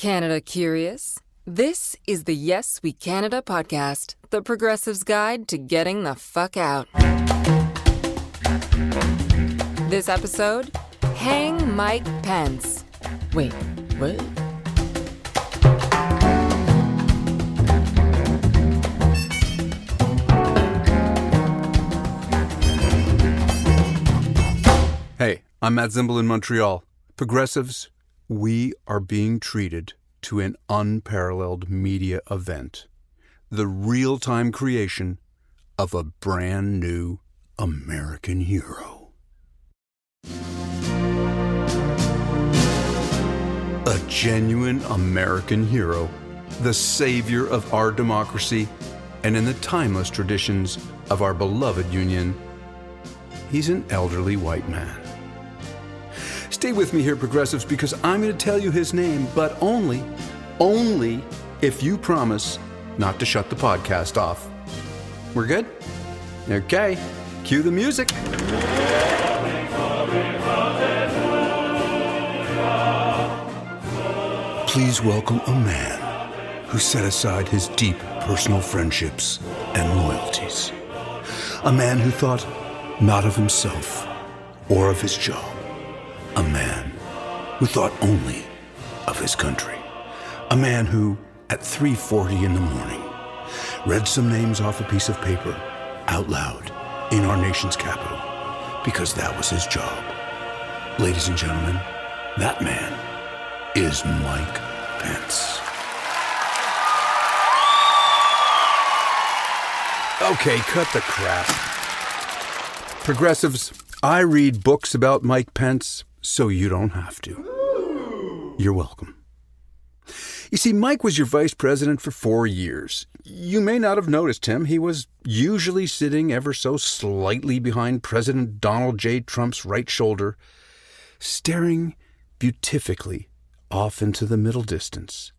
Canada curious? This is the Yes We Canada podcast, the Progressive's Guide to Getting the Fuck Out. This episode, Hang Mike Pence. Wait, what? Hey, I'm Matt Zimbel in Montreal. Progressives, we are being treated to an unparalleled media event. The real-time creation of a brand new American hero. A genuine American hero, the savior of our democracy, and in the timeless traditions of our beloved union, he's an elderly white man. Stay with me here, Progressives, because I'm going to tell you his name, but only if you promise not to shut the podcast off. We're good? Okay, cue the music. Please welcome a man who set aside his deep personal friendships and loyalties. A man who thought not of himself or of his job. A man who thought only of his country. A man who, at 3:40 in the morning, read some names off a piece of paper out loud in our nation's capital because that was his job. Ladies and gentlemen, that man is Mike Pence. Okay, cut the crap. Progressives, I read books about Mike Pence, so you don't have to. You're welcome. You see, Mike was your vice president for 4 years. You may not have noticed him. He was usually sitting ever so slightly behind President Donald J. Trump's right shoulder, staring beatifically off into the middle distance,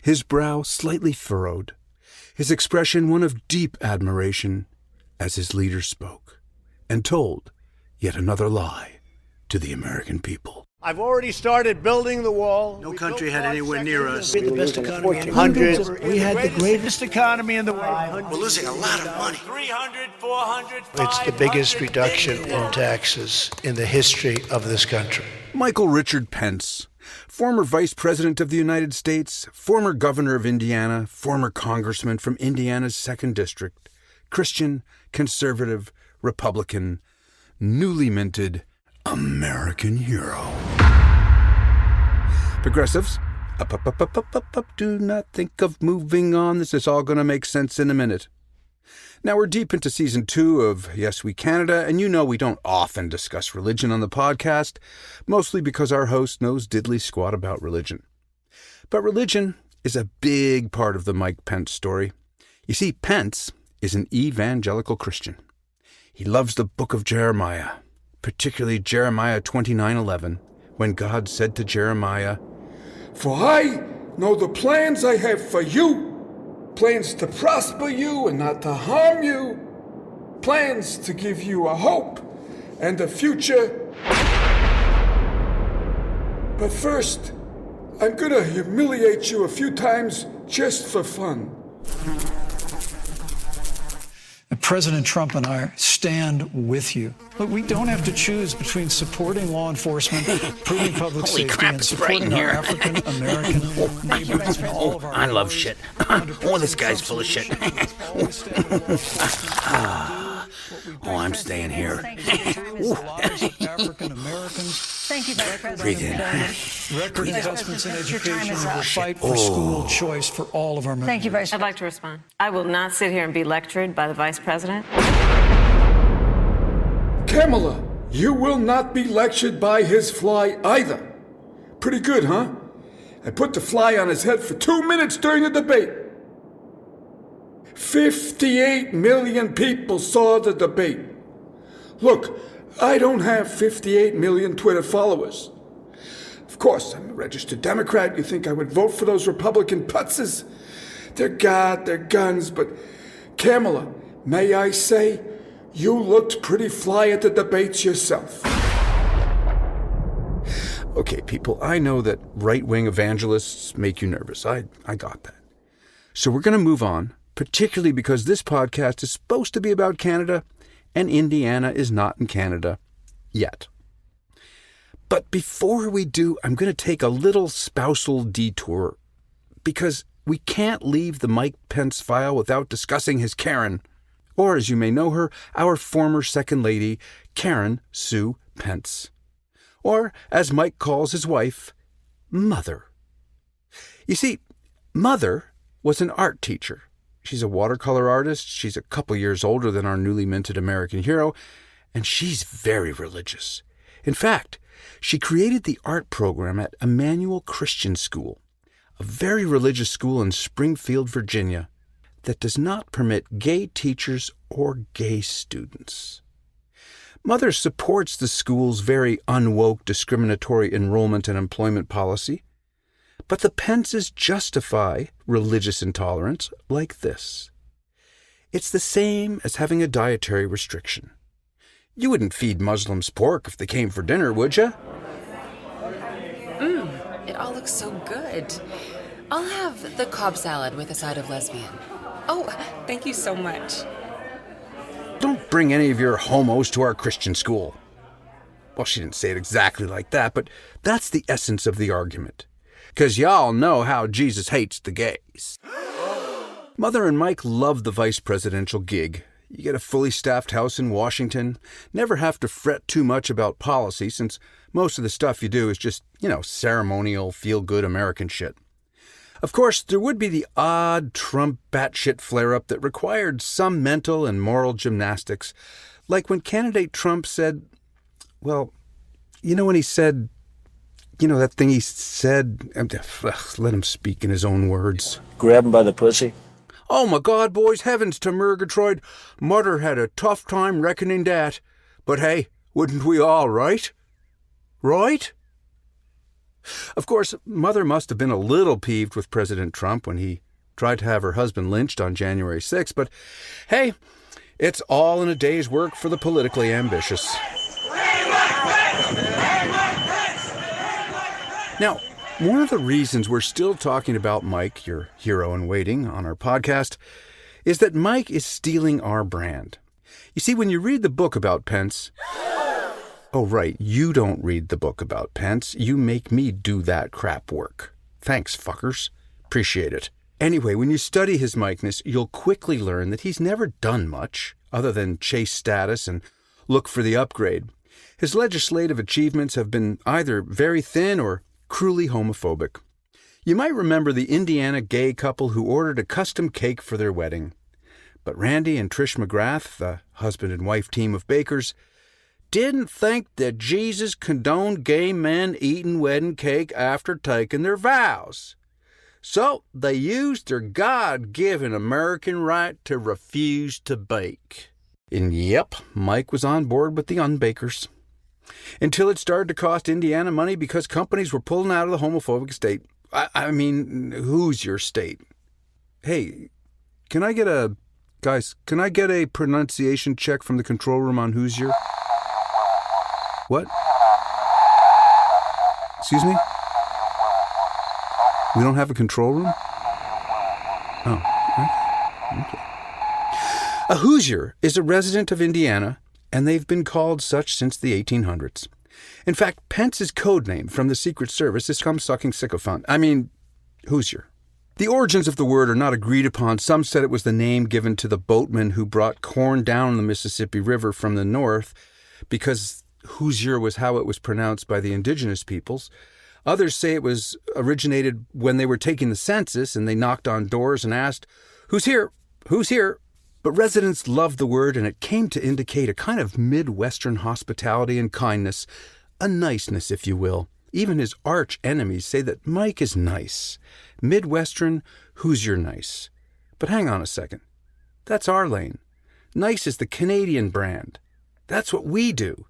his brow slightly furrowed, his expression one of deep admiration as his leader spoke and told yet another lie to the American people. I've already started building the wall. No country had anywhere near us. We had the best economy in hundreds. We had the greatest economy in the world. We're losing a lot of money. 300, 400, It's the biggest reduction in taxes in the history of this country. Michael Richard Pence, former Vice President of the United States, former Governor of Indiana, former Congressman from Indiana's 2nd District, Christian, conservative, Republican, newly minted American hero. Progressives, up, do not think of moving on. This is all going to make sense in a minute. Now we're deep into season 2 of Yes We Canada, and you know we don't often discuss religion on the podcast, mostly because our host knows diddly squat about religion. But religion is a big part of the Mike Pence story. You see, Pence is an evangelical Christian. He loves the book of Jeremiah, particularly Jeremiah 29:11, when God said to Jeremiah, "For I know the plans I have for you, plans to prosper you and not to harm you, plans to give you a hope and a future. But first, I'm gonna humiliate you a few times just for fun." President Trump and I stand with you. Look, we don't have to choose between supporting law enforcement, improving public safety, and supporting our African American neighbors and all of our I love shit. Oh, this guy's full of shit. Oh, I'm staying here. African Americans. Thank you, Vice President. Breathe in. Record investments in education. is We up. will fight for school choice for all of our members. Thank you, Vice I'd President. like to respond. I will not sit here and be lectured by the Vice President. Kamala, you will not be lectured by his fly either. Pretty good, huh? I put the fly on his head for 2 minutes during the debate. 58 million people saw the debate. Look, I don't have 58 million Twitter followers. Of course, I'm a registered Democrat. You think I would vote for those Republican putzes? They're God, they're guns, but Kamala, may I say, you looked pretty fly at the debates yourself. Okay, people, I know that right-wing evangelists make you nervous. I got that. So we're going to move on, particularly because this podcast is supposed to be about Canada, and Indiana is not in Canada yet. But before we do, I'm going to take a little spousal detour, because we can't leave the Mike Pence file without discussing his Karen, or as you may know her, our former Second Lady, Karen Sue Pence. Or, as Mike calls his wife, Mother. You see, Mother was an art teacher. She's a watercolor artist, she's a couple years older than our newly minted American hero, and she's very religious. In fact, she created the art program at Emmanuel Christian School, a very religious school in Springfield, Virginia, that does not permit gay teachers or gay students. Mother supports the school's very unwoke discriminatory enrollment and employment policy, but the Pences justify religious intolerance like this. It's the same as having a dietary restriction. You wouldn't feed Muslims pork if they came for dinner, would you? It all looks so good. I'll have the Cobb salad with a side of lesbian. Oh, thank you so much. Don't bring any of your homos to our Christian school. Well, she didn't say it exactly like that, but that's the essence of the argument. 'Cause y'all know how Jesus hates the gays. Mother and Mike love the vice presidential gig. You get a fully staffed house in Washington, never have to fret too much about policy since most of the stuff you do is just, ceremonial, feel-good American shit. Of course, there would be the odd Trump batshit flare-up that required some mental and moral gymnastics, like when candidate Trump said, when he said, that thing he said, let him speak in his own words. Grab him by the pussy. Oh my God, boys, heavens to Murgatroyd, Mother had a tough time reckoning that. But hey, wouldn't we all, right? Right? Of course, Mother must have been a little peeved with President Trump when he tried to have her husband lynched on January 6th, but hey, it's all in a day's work for the politically ambitious. Now, one of the reasons we're still talking about Mike, your hero in waiting, on our podcast, is that Mike is stealing our brand. You see, when you read the book about Pence... Oh, right, you don't read the book about Pence. You make me do that crap work. Thanks, fuckers. Appreciate it. Anyway, when you study his Mikeness, you'll quickly learn that he's never done much other than chase status and look for the upgrade. His legislative achievements have been either very thin or cruelly homophobic. You might remember the Indiana gay couple who ordered a custom cake for their wedding. But Randy and Trish McGrath, the husband and wife team of bakers, didn't think that Jesus condoned gay men eating wedding cake after taking their vows. So they used their God-given American right to refuse to bake. And yep, Mike was on board with the unbakers. Until it started to cost Indiana money because companies were pulling out of the homophobic state. I mean, who's your state? Hey, can I get a pronunciation check from the control room on who's your... What? Excuse me? We don't have a control room? Oh, okay. A Hoosier is a resident of Indiana, and they've been called such since the 1800s. In fact, Pence's code name from the Secret Service is cum-sucking sycophant. Hoosier. The origins of the word are not agreed upon. Some said it was the name given to the boatmen who brought corn down the Mississippi River from the north because Hoosier was how it was pronounced by the indigenous peoples. Others say it was originated when they were taking the census and they knocked on doors and asked, "Who's here? Who's here?" But residents loved the word, and it came to indicate a kind of Midwestern hospitality and kindness, a niceness, if you will. Even his arch enemies say that Mike is nice. Midwestern, Hoosier nice. But hang on a second. That's our lane. Nice is the Canadian brand. That's what we do.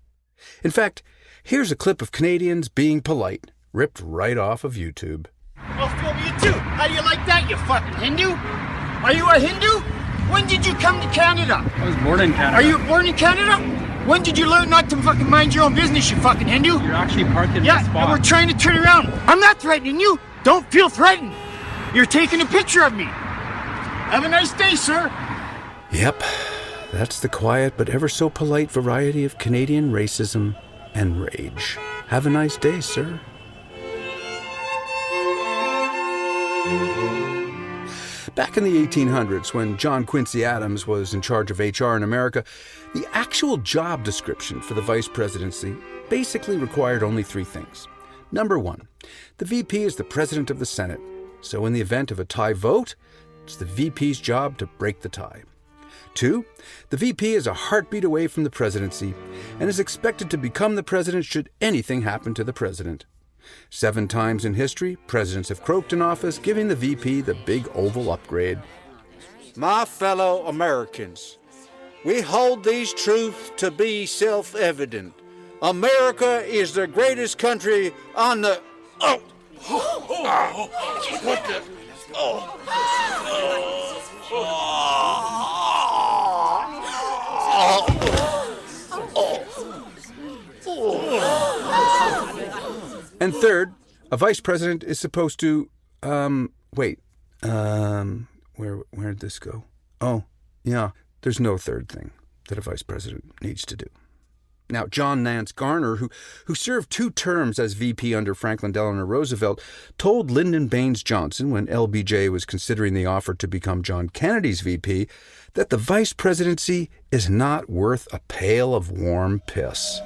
In fact, here's a clip of Canadians being polite, ripped right off of YouTube. I'll film you too. How do you like that, you fucking Hindu? Are you a Hindu? When did you come to Canada? I was born in Canada. Are you born in Canada? When did you learn not to fucking mind your own business, you fucking Hindu? You're actually parked in this spot. Yeah, and we're trying to turn around. I'm not threatening you. Don't feel threatened. You're taking a picture of me. Have a nice day, sir. Yep, that's the quiet but ever so polite variety of Canadian racism and rage. Have a nice day, sir. Back in the 1800s, when John Quincy Adams was in charge of HR in America, the actual job description for the vice presidency basically required only 3 things. Number 1, the VP is the president of the Senate, so in the event of a tie vote, it's the VP's job to break the tie. 2, the VP is a heartbeat away from the presidency and is expected to become the president should anything happen to the president. 7 times in history, presidents have croaked in office, giving the VP the big oval upgrade. My fellow Americans, we hold these truths to be self-evident. America is the greatest country on the... Oh! What the... Oh! And third, a vice president is supposed to, where'd this go? Oh, yeah, there's no third thing that a vice president needs to do. Now, John Nance Garner, who served 2 terms as VP under Franklin Delano Roosevelt, told Lyndon Baines Johnson, when LBJ was considering the offer to become John Kennedy's VP, that the vice presidency is not worth a pail of warm piss.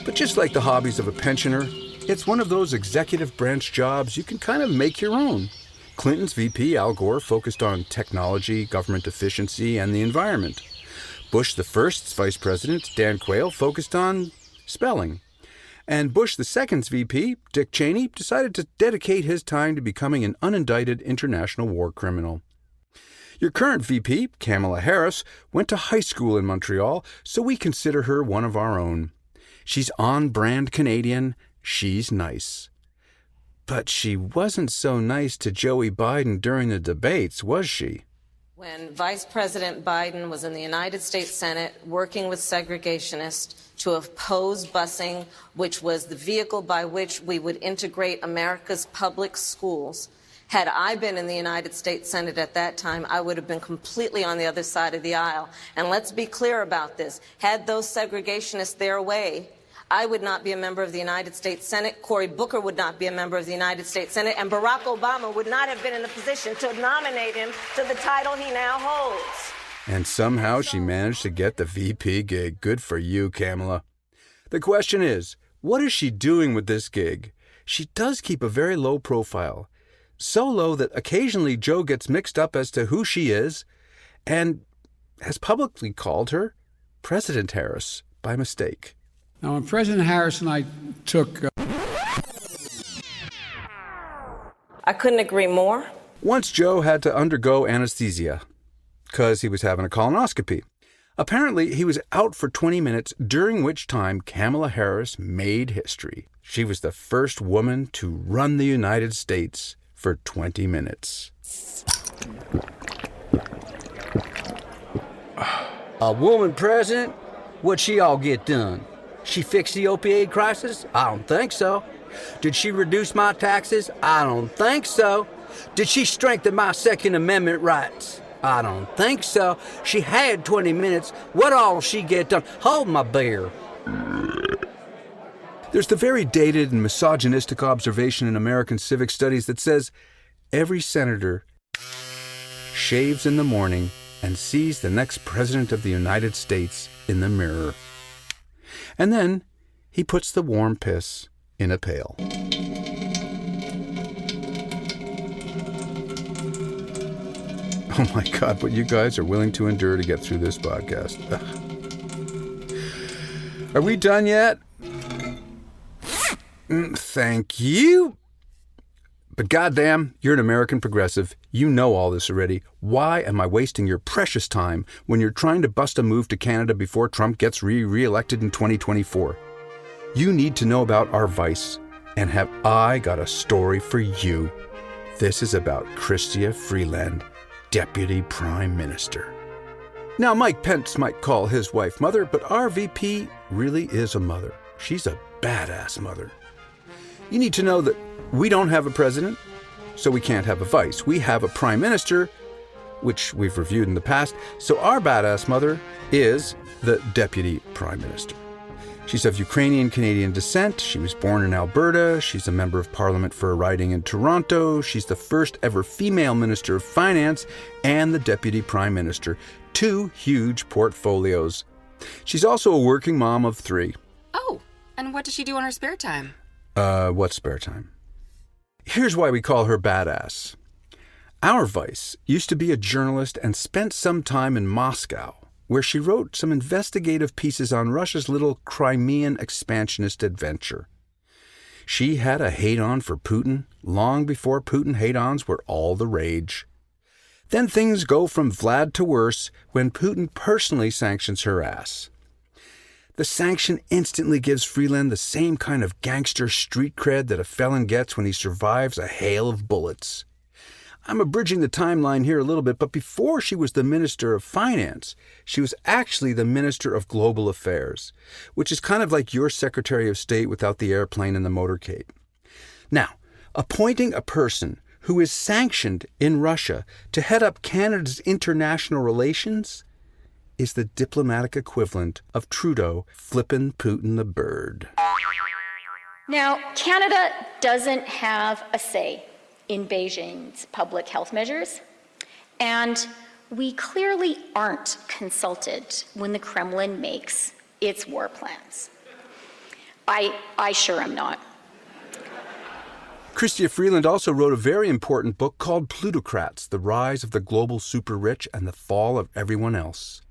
But just like the hobbies of a pensioner, it's one of those executive branch jobs you can kind of make your own. Clinton's VP, Al Gore, focused on technology, government efficiency, and the environment. Bush the First's vice president, Dan Quayle, focused on spelling. And Bush the Second's VP, Dick Cheney, decided to dedicate his time to becoming an unindicted international war criminal. Your current VP, Kamala Harris, went to high school in Montreal, so we consider her one of our own. She's on-brand Canadian, she's nice. But she wasn't so nice to Joey Biden during the debates, was she? When Vice President Biden was in the United States Senate working with segregationists to oppose busing, which was the vehicle by which we would integrate America's public schools, had I been in the United States Senate at that time, I would have been completely on the other side of the aisle. And let's be clear about this. Had those segregationists their way, I would not be a member of the United States Senate, Cory Booker would not be a member of the United States Senate, and Barack Obama would not have been in a position to nominate him to the title he now holds. And somehow she managed to get the VP gig. Good for you, Kamala. The question is, what is she doing with this gig? She does keep a very low profile. So low that occasionally Joe gets mixed up as to who she is and has publicly called her President Harris by mistake. Now, when President Harris and I took... I couldn't agree more. Once Joe had to undergo anesthesia because he was having a colonoscopy. Apparently, he was out for 20 minutes, during which time Kamala Harris made history. She was the first woman to run the United States for 20 minutes. A woman president? What'd she all get done? She fixed the opioid crisis? I don't think so. Did she reduce my taxes? I don't think so. Did she strengthen my Second Amendment rights? I don't think so. She had 20 minutes. What all she get done? Hold my beer. There's the very dated and misogynistic observation in American civic studies that says every senator shaves in the morning and sees the next president of the United States in the mirror. And then he puts the warm piss in a pail. Oh my God, what you guys are willing to endure to get through this podcast. Ugh. Are we done yet? Thank you. But goddamn, you're an American progressive. You know all this already. Why am I wasting your precious time when you're trying to bust a move to Canada before Trump gets re-elected in 2024? You need to know about our vice. And have I got a story for you? This is about Chrystia Freeland, Deputy Prime Minister. Now, Mike Pence might call his wife mother, but our VP really is a mother. She's a badass mother. You need to know that we don't have a president, so we can't have a vice. We have a prime minister, which we've reviewed in the past, so our badass mother is the deputy prime minister. She's of Ukrainian-Canadian descent. She was born in Alberta. She's a member of parliament for a riding in Toronto. She's the first ever female minister of finance and the deputy prime minister. 2 huge portfolios. She's also a working mom of 3. Oh, and what does she do in her spare time? What spare time? Here's why we call her badass. Our vice used to be a journalist and spent some time in Moscow, where she wrote some investigative pieces on Russia's little Crimean expansionist adventure. She had a hate-on for Putin long before Putin hate-ons were all the rage. Then things go from Vlad to worse when Putin personally sanctions her ass. The sanction instantly gives Freeland the same kind of gangster street cred that a felon gets when he survives a hail of bullets. I'm abridging the timeline here a little bit, but before she was the Minister of Finance, she was actually the Minister of Global Affairs, which is kind of like your Secretary of State without the airplane and the motorcade. Now, appointing a person who is sanctioned in Russia to head up Canada's international relations is the diplomatic equivalent of Trudeau flippin' Putin the bird. Now, Canada doesn't have a say in Beijing's public health measures, and we clearly aren't consulted when the Kremlin makes its war plans. I sure am not. Chrystia Freeland also wrote a very important book called Plutocrats, The Rise of the Global Super-Rich and the Fall of Everyone Else,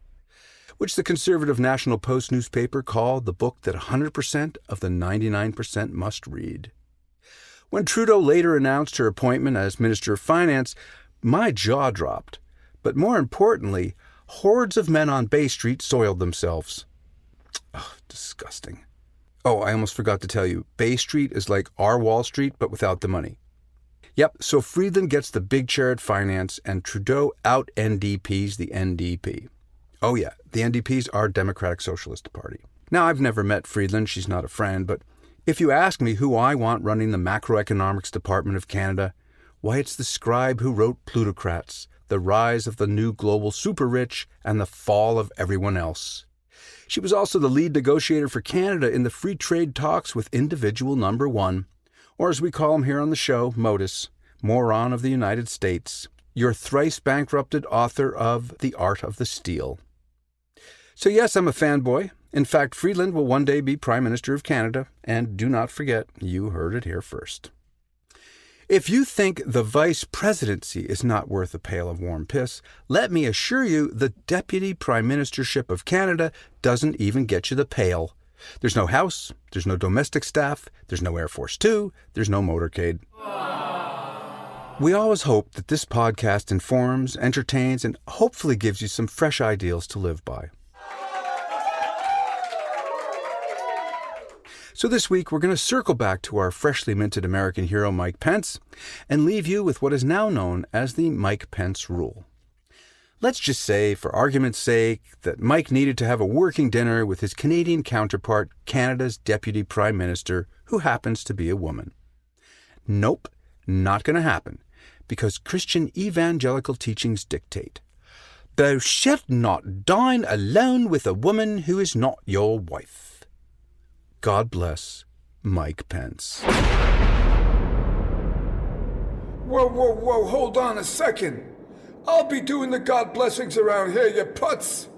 which the conservative National Post newspaper called the book that 100% of the 99% must read. When Trudeau later announced her appointment as Minister of Finance, my jaw dropped. But more importantly, hordes of men on Bay Street soiled themselves. Oh, disgusting. Oh, I almost forgot to tell you, Bay Street is like our Wall Street, but without the money. Yep, so Freeland gets the big chair at Finance, and Trudeau out-NDPs the NDP. Oh yeah, the NDP's our Democratic Socialist Party. Now, I've never met Freeland, she's not a friend, but if you ask me who I want running the macroeconomics department of Canada, why, it's the scribe who wrote Plutocrats, The Rise of the New Global Super-Rich and the Fall of Everyone Else. She was also the lead negotiator for Canada in the free trade talks with individual number 1, or as we call him here on the show, MODUS, Moron of the United States, your thrice bankrupted author of The Art of the Steal. So yes, I'm a fanboy. In fact, Freeland will one day be Prime Minister of Canada, and do not forget, you heard it here first. If you think the vice presidency is not worth a pail of warm piss, let me assure you the Deputy Prime Ministership of Canada doesn't even get you the pail. There's no house, there's no domestic staff, there's no Air Force 2, there's no motorcade. We always hope that this podcast informs, entertains, and hopefully gives you some fresh ideals to live by. So this week, we're going to circle back to our freshly minted American hero, Mike Pence, and leave you with what is now known as the Mike Pence rule. Let's just say, for argument's sake, that Mike needed to have a working dinner with his Canadian counterpart, Canada's Deputy Prime Minister, who happens to be a woman. Nope, not going to happen, because Christian evangelical teachings dictate, "Thou shalt not dine alone with a woman who is not your wife." God bless Mike Pence. Whoa, hold on a second. I'll be doing the God blessings around here, you putz.